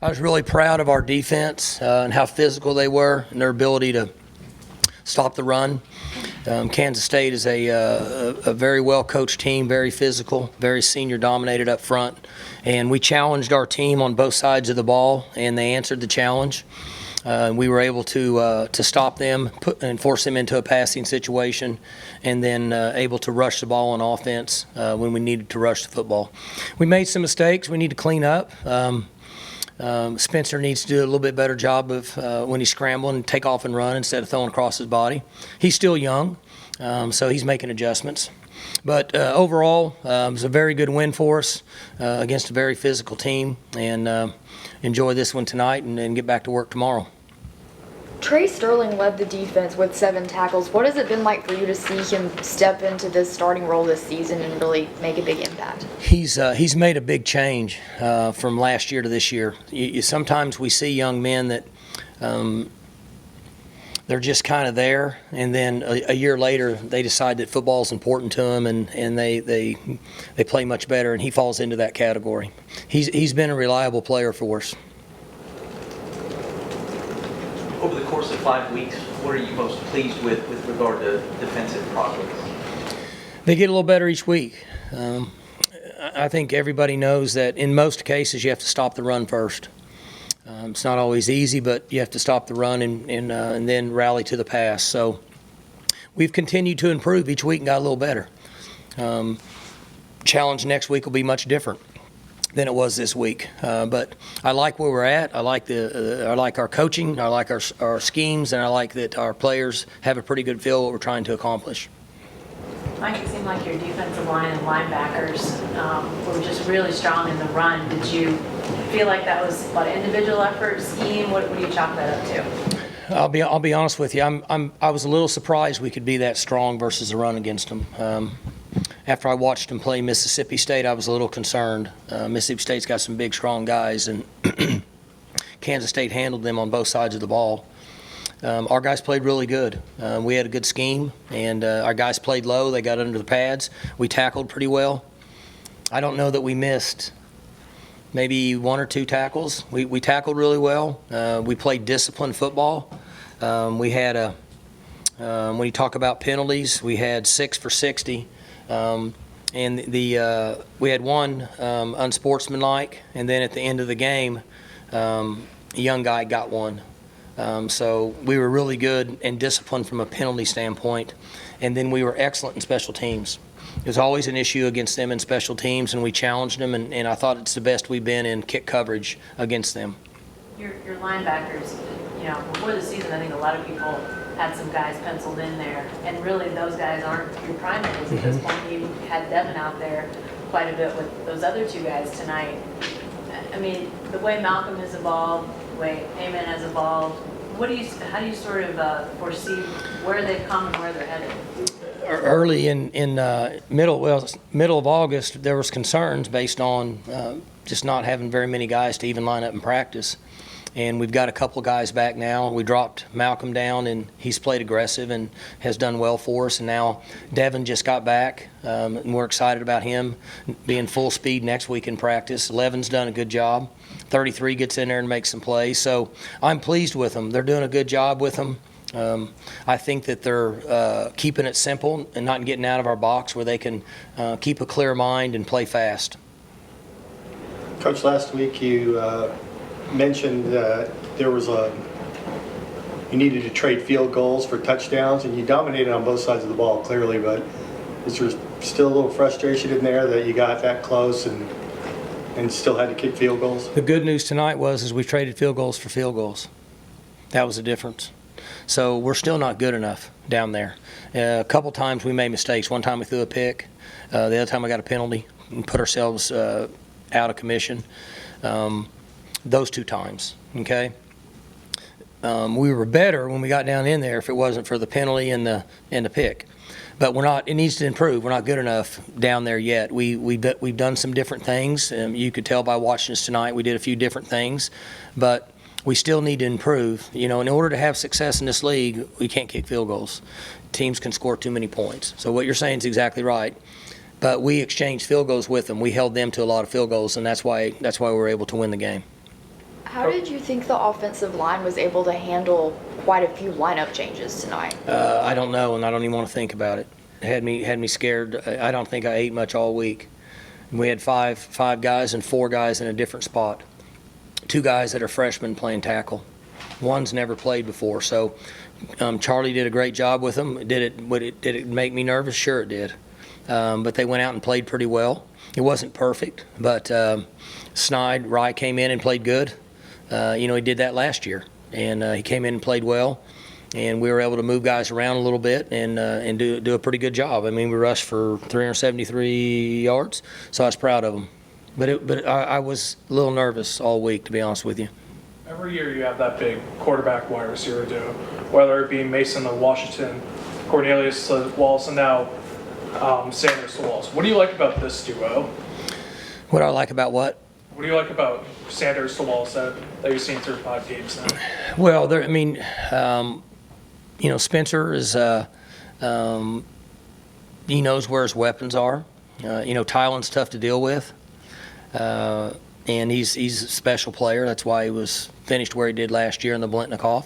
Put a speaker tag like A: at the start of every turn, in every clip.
A: I was really proud of our defense and how physical they were and their ability to stop the run. Kansas State is a very well-coached team, very physical, very senior-dominated up front. And we challenged our team on both sides of the ball, and they answered the challenge. We were able to stop them and force them into a passing situation, and then able to rush the ball on offense when we needed to rush the football. We made some mistakes we need to clean up. Spencer needs to do a little bit better job of when he's scrambling and take off and run instead of throwing across his body. He's still young, so he's making adjustments. But overall, it was a very good win for us against a very physical team, and enjoy this one tonight and get back to work tomorrow.
B: Trey Sterling led the defense with 7 tackles. What has it been like for you to see him step into this starting role this season and really make a big impact?
A: He's made a big change from last year to this year. Sometimes we see young men that they're just kind of there, and then a year later they decide that football is important to them, and they play much better, and he falls into that category. He's been a reliable player for us.
C: Over the course of 5 weeks, what are you most pleased with regard to defensive progress?
A: They get a little better each week. I think everybody knows that in most cases you have to stop the run first. It's not always easy, but you have to stop the run and then rally to the pass. So we've continued to improve each week and got a little better. Challenge next week will be much different than it was this week. But I like where we're at. I like our coaching. I like our schemes, and I like that our players have a pretty good feel of what we're trying to accomplish.
D: Mike, it seemed like your defensive line and linebackers were just really strong in the run. Did you feel like that was an individual effort, scheme? What do you chalk that up to?
A: I'll be honest with you. I was a little surprised we could be that strong versus the run against them. After I watched them play Mississippi State, I was a little concerned. Mississippi State's got some big, strong guys, and Kansas State handled them on both sides of the ball. Our guys played really good. We had a good scheme, and our guys played low. They got under the pads. We tackled pretty well. I don't know that we missed maybe 1 or 2 tackles. We tackled really well. We played disciplined football. We had when you talk about penalties, we had 6 for 60. And we had one unsportsmanlike, and then at the end of the game, a young guy got one. So we were really good and disciplined from a penalty standpoint, and then we were excellent in special teams. It was always an issue against them in special teams, and we challenged them, and I thought it's the best we've been in kick coverage against them.
D: Your linebackers, before the season, I think a lot of people had some guys penciled in there, and really those guys aren't your primaries at this point. You had Devin out there quite a bit with those other 2 guys tonight. I mean, the way Malcolm has evolved, the way Amen has evolved, how do you sort of foresee where they've come and where they're headed?
A: Early in middle of August, there was concerns based on just not having very many guys to even line up in practice. And we've got a couple of guys back now. We dropped Malcolm down, and he's played aggressive and has done well for us. And now Devin just got back, and we're excited about him being full speed next week in practice. Levin's done a good job. 33 gets in there and makes some plays. So I'm pleased with them. They're doing a good job with them. I think that they're keeping it simple and not getting out of our box where they can keep a clear mind and play fast.
E: Coach, last week you mentioned that there was you needed to trade field goals for touchdowns, and you dominated on both sides of the ball clearly, but is there still a little frustration in there that you got that close and still had to kick field goals?
A: The good news tonight was we traded field goals for field goals. That was the difference. So we're still not good enough down there. A couple times we made mistakes. One time we threw a pick. The other time we got a penalty and put ourselves out of commission. Those 2 times, okay? We were better when we got down in there if it wasn't for the penalty and the pick. But we're not. It needs to improve. We're not good enough down there yet. We've done some different things. You could tell by watching us tonight. We did a few different things, but we still need to improve. In order to have success in this league, we can't kick field goals. Teams can score too many points. So what you're saying is exactly right. But we exchanged field goals with them. We held them to a lot of field goals, and that's why we were able to win the game.
B: How did you think the offensive line was able to handle quite a few lineup changes tonight?
A: I don't know, and I don't even want to think about it. It had me scared. I don't think I ate much all week. We had five guys and 4 guys in a different spot. 2 guys that are freshmen playing tackle. One's never played before, so Charlie did a great job with them. Did it make me nervous? Sure it did. But they went out and played pretty well. It wasn't perfect, but Rye came in and played good. He did that last year, and he came in and played well, and we were able to move guys around a little bit and do a pretty good job. I mean, we rushed for 373 yards, so I was proud of them. But I was a little nervous all week, to be honest with you.
F: Every year you have that big quarterback wide receiver duo, whether it be Mason to Washington, Cornelius to Wallace, and now Sanders to Wallace. What do you like about this duo?
A: What do I like about what?
F: What do you like about Sanders to Wallace that you've seen through 5 games now?
A: Well, Spencer is he knows where his weapons are. Tylen's tough to deal with, and he's a special player. That's why he was finished where he did last year in the Blintnikoff.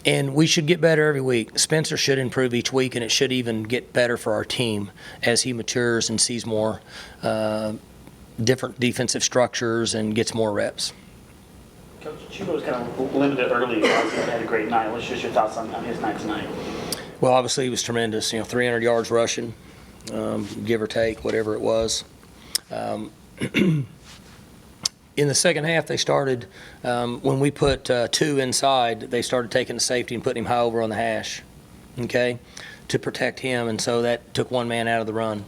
A: And we should get better every week. Spencer should improve each week, and it should even get better for our team as he matures and sees more different defensive structures and gets more reps.
G: Coach, Chuba was kind of limited early. Obviously, he had a great night. What's just your thoughts on his night tonight?
A: Well, obviously, he was tremendous. 300 yards rushing, give or take, whatever it was. In the second half, they started, when we put 2 inside, they started taking the safety and putting him high over on the hash, okay, to protect him. And so that took 1 man out of the run.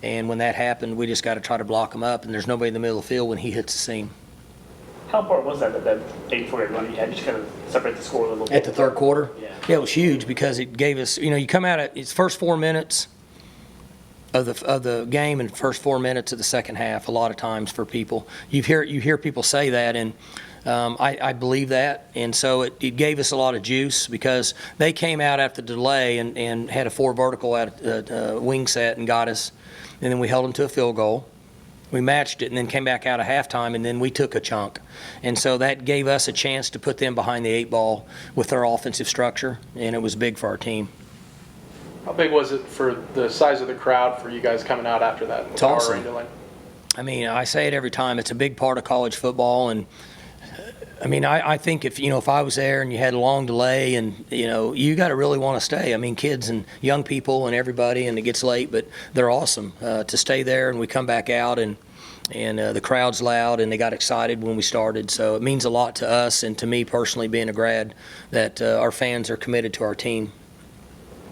A: And when that happened, we just got to try to block him up, and there's nobody in the middle of the field when he hits the seam.
G: How important was that 84-yard run you had? Just kind of separate the score a little bit.
A: At the third quarter?
G: Yeah.
A: It was huge because it gave us, you come out at its first 4 minutes of the game and first 4 minutes of the second half a lot of times for people. You hear people say that, and I believe that. And so it gave us a lot of juice because they came out after the delay and had a 4 vertical wing set and got us. And then we held them to a field goal. We matched it and then came back out of halftime, and then we took a chunk. And so that gave us a chance to put them behind the 8 ball with their offensive structure, and it was big for our team.
F: How big was it for the size of the crowd for you guys coming out after that?
A: It's awesome. I mean, I say it every time. It's a big part of college football, and I mean, I think if I was there and you had a long delay and, you got to really want to stay. I mean, kids and young people and everybody, and it gets late, but they're awesome to stay there. And we come back out and the crowd's loud and they got excited when we started. So it means a lot to us and to me personally being a grad that our fans are committed to our team.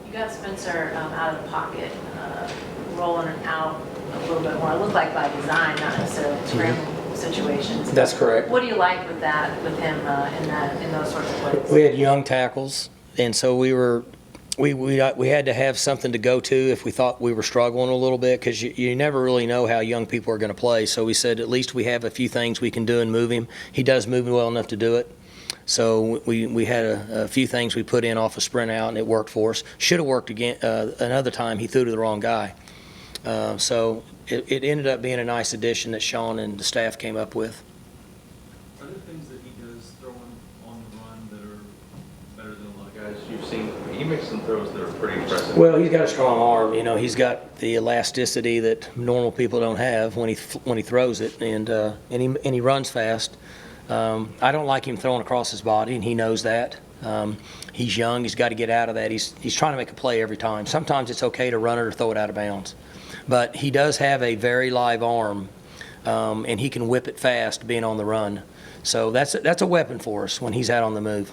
D: You got Spencer out of the pocket, rolling out a little bit more. It looked like by design, not necessarily scrambling situations.
A: That's correct.
D: What do you like with that, with him in those sorts of plays?
A: We had young tackles, and so we had to have something to go to if we thought we were struggling a little bit, because you never really know how young people are going to play. So we said at least we have a few things we can do and move him. He does move well enough to do it. So we had a few things we put in off a sprint out, and it worked for us. Should have worked again another time. He threw to the wrong guy. So it ended up being a nice addition that Sean and the staff came up with.
H: Are there things that he does throwing on the run that are better than a lot of
C: Guys, you've seen, he makes some throws that are pretty impressive.
A: Well, he's got a strong arm. He's got the elasticity that normal people don't have when he throws it, and he runs fast. I don't like him throwing across his body, and he knows that. He's young. He's got to get out of that. He's trying to make a play every time. Sometimes it's okay to run it or throw it out of bounds. But he does have a very live arm, and he can whip it fast being on the run. So that's a weapon for us when he's out on the move.